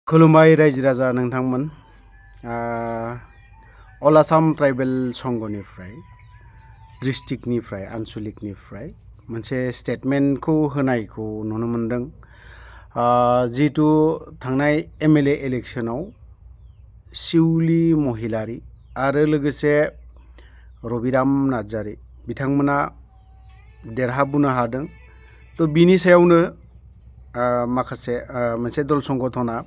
खुलुमबाय रायजो राजा नोंथांमोन अल आसाम ट्राइबेल संघनिफ्राय डिस्ट्रिक्टनिफ्राय आनसलिकनिफ्राय मोनसे स्टेटमेन्टखौ होनायखौ नुनो मोनदों। जिहेतु थांनाय एमएलए इलेक्शनाव शिवली महिलारी आरो लोगोसे रबिराम नार्जारी बिथांमोना देरहाबोनो हादों। तो बिनि सायावनो माखासे मोनसे दल संगठना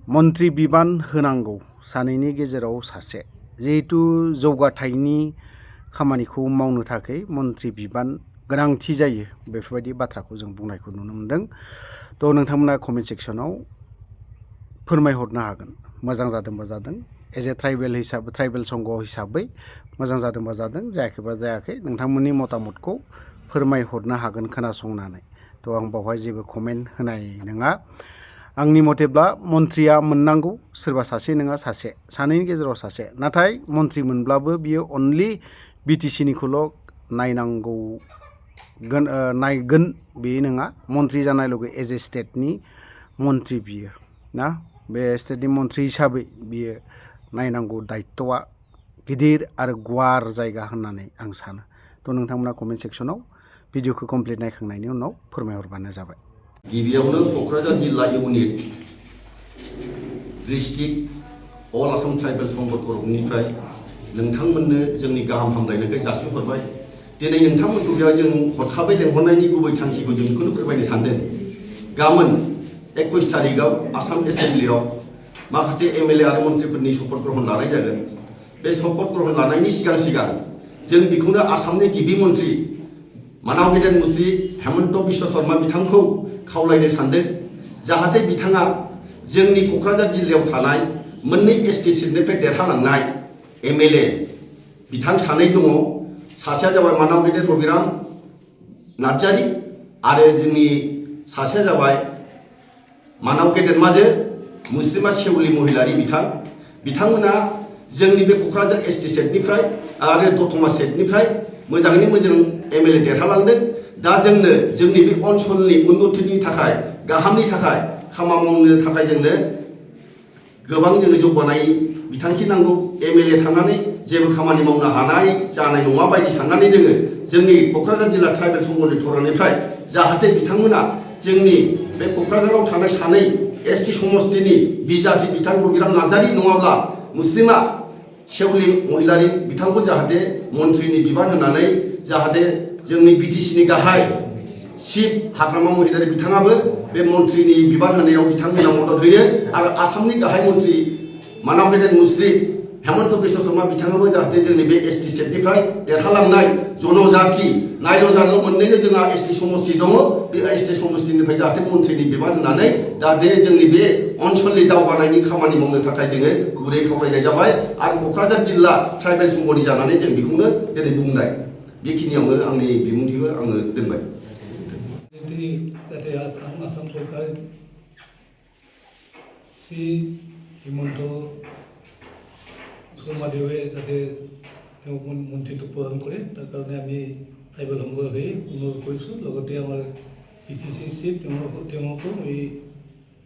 मन्त्रि बिबान होनांगौ सानैनि गेजेराव सासे, जिहेतु जौगाथायनि खामानिखौ मावनो थाखाय मन्त्रि बिबान गोनांथि जायो, बेफोरबायदि बाथ्राखौ जों बुंनायखौ नुनो मोनदों। तो नोंथांमोना कमेन्ट सेक्सनाव फोरमायहरनो हागोन मोजां जादोंबा जादों, एज ए ट्राइबेल हिसाबै ट्राइबेल संघ हिसाबै मोजां जादोंबा जादों, जायाखैबा जायाखै, नोंथांमोननि मतामतखौ फोरमायहरनो हागोन खोनासंनानै। तो आं बावहाय जेबो कमेन्ट होनाय नङा। आंनि मथेब्ला मन्त्रिया मोननांगौ, सोरबा सासे नङा सासे, सानैनि गेजेराव सासे। नाथाय मन्त्रि मोनब्लाबो बियो अनलि बिटिसिनिखौल' नायनांगौ नायगोन बे नङा। मन्त्रि जानाय लोगो एज ए स्टेटनि मन्त्रि बियो ना, बे स्टेटनि मन्त्रि हिसाबै बियो नायनांगौ दायित्वआ गिदिर आरो गुवार जायगा होननानै आं सानो। तो नोंथांमोना कमेन्ट सेक्सनाव भिडिअखौ कमप्लिट नायखांनायनि उनाव फोरमायहरबानो जाबाय। गिबियावनो क'क्राझार जिल्ला इउनिट डिस्ट्रिक्ट अल आसाम ट्राइबेल संघ तरफनिफ्राय नोंथांमोननो जोंनि गाहाम हामलायनायखौ जासिहरबाय। दिनै नोंथांमोनखौ बेयाव जों हरखाबै लेंहरनायनि गुबै थांखिखौ जों बेखौनो फोरमायनो सानदों। गाबोन 21 तारिखआव आसाम एसेम्ब्लियाव माखासे एमएलए आरो मन्थ्रिफोरनि शपथ ग्रहण लानाय जागोन। बे शपथ ग्रहण लानायनि सिगां जों बेखौनो आसामनि गिबि मन्त्रि मानाव गेदेर मुस्रि हेमन्त बिश्व शर्मा बिथांखौ खावलायनो सानदों, जाहाथे बिथाङा जोंनि क'क्राझार जिल्लायाव थानाय मोननै एसटि सिटनिफ्राय देरहालांनाय एमएलए बिथां सानै दङ। सासेया जाबाय मानाव गेदेर रबिराम नार्जारी आरो जोंनि सासेया जाबाय मानाव गेदेर माजे मुस्लिमा शिवली महिलारी बिथांमोना जोंनि बे क'क्राझार एसटि सेटनिफ्राय आरो दतमा सेटनिफ्राय मोजाङैनो मोजां एमएलए देरहालांदों। दा जोंनो जोंनि बे ओनसोलनि उन्नतिनि थाखाय, गाहामनि थाखाय खामानि मावनो थाखाय जोंनो गोबां जौगानाय बिथांखि नांगौ। एमएलए थानानै जेबो खामानि मावनो हानाय जानाय नङा बायदि साननानै जोंनि क'क्राझार जिल्ला ट्राइबेल संघनि तरफनिफ्राय जाहाथे बिथांमोना जोंनि बे क'क्राझाराव थानाय सानै एसटि समष्टिनि बिजाथि बिथां रबिराम नार्जारी नङाब्ला मुस्लिमा शिवली महिलारी बिथांखौ जाहाथे मन्त्रिनि बिबान होनानै जाहाथे जोंनि बिटिसिनि गाहाय चिफ हाग्रामा महिलारी बिथाङाबो बे मन्त्रिनि बिबान होनायाव बिथांमोना मदद होयो आरो आसामनि गाहाय मन्त्रि मानाव गेदेर मुस्रि हेमन्त बिश्व शर्मा बिथाङाबो जाहाथे जोंनि बे एसटि सेटनिफ्राय देरहालांनाय जनजाति नायल' मोननैनो जोंहा एसटि समष्टि दङ, बे एसटि समष्टिनिफ्राय जाहाथे मन्त्रिनि बिबान होनानै जाहाथे जोंनि बे ओनसोलनि दावगानायनि खामानि मावनो थाखाय जोङो गुरै खावलायनाय जाबाय। आरो क'क्राझार जिल्ला ट्राइबेल संघनि जानानै जों बेखौनो दिनै बुंनाय, बेखिनियावनो आंनि बिबुंथिखौ आङो दोनबाय। जाहाथे आसाम सरकार श्री हिमন্ত শৰ্মা দেৱে যাতে তেওঁক মন্ত্ৰীত্ব প্ৰদান কৰে, তাৰ কাৰণে আমি ট্ৰাইবেল সংঘ হৈ অনুৰোধ কৰিছোঁ। লগতে আমাৰ পিটিচি চিফ তেওঁকো এই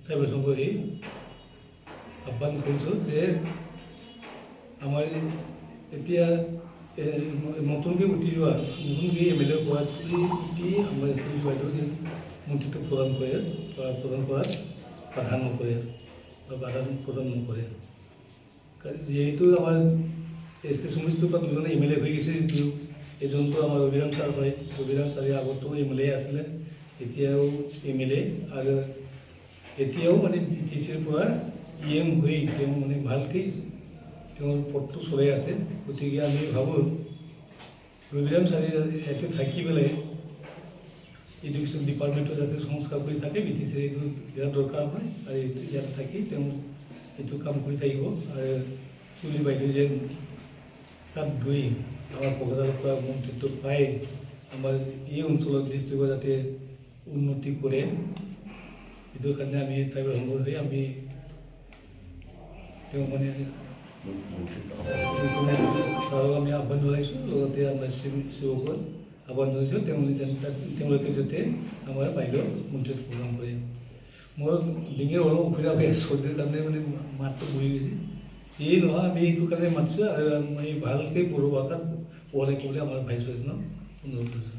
ট্ৰাইবেল সংঘ হৈ আহ্বান কৰিছোঁ যে আমাৰ এতিয়া নতুনকৈ উঠি যোৱা নতুনকৈ এমএলএ গৰাকী আমাৰ বাইদেউ যে মন্ত্ৰীত্ব প্ৰদান কৰাত বাধা নকৰে বা বাধা প্ৰদান নকৰে। যিহেতু আমাৰ এসটি সমষ্টিৰ পৰা দুজনে এমএলএ হৈ গৈছে, যদিও এজনটো আমাৰ ৰবিৰাম ছাৰ হয়। ৰবিৰাম ছাৰে আগতো এমএলএ আছিলে, এতিয়াও এমএলএ আৰু এতিয়াও বিটিচিৰ পৰা ইএম হৈ তেওঁ ভালকৈ তেওঁৰ পদটো চলাই আছে। গতিকে আমি ভাবোঁ ৰবিৰাম ছাৰে ইয়াতে থাকি পেলাই এডুকেশ্যন ডিপাৰ্টমেণ্টৰ যাতে সংস্কাৰ কৰি থাকে, বিটিচিৰ এইটো বিৰাট দৰকাৰ হয়। আৰু ইয়াতে থাকি তেওঁ এইটো কাম কৰি থাকিব। আৰু চুলি বাইদেউ যেন তাত গৈ আমাৰ ক'ক্ৰাঝাৰৰ পৰা মন্ত্ৰীত্ব পাই আমাৰ এই অঞ্চলত ডিষ্ট্ৰিক্টৰ যাতে উন্নতি কৰে, এইটোৰ কাৰণে আমি ট্ৰাইবেল সংঘ হৈ আমি তেওঁ ছাৰক আমি আহ্বান জনাইছোঁ। লগতে আমাৰ সেৱকৰ আহ্বান জনাইছোঁ তেওঁলোকে যাতে আমাৰ বাইদেউ মন্ত্ৰীত্ব প্ৰদান কৰে। মই ডিঙিৰ অলপ অসুবিধা হৈ আছে চৰ্দিৰ কাৰণে মানে মাতটো বহি গৈছে এই নহয় আমি এইটো কাৰণে মাতিছোঁ আৰু আমি ভালকৈ বড়ো ভাষাত ক'বলৈ আমাৰ ভাইচ প্ৰেচিডেণ্টক অনুৰোধ কৰিছোঁ।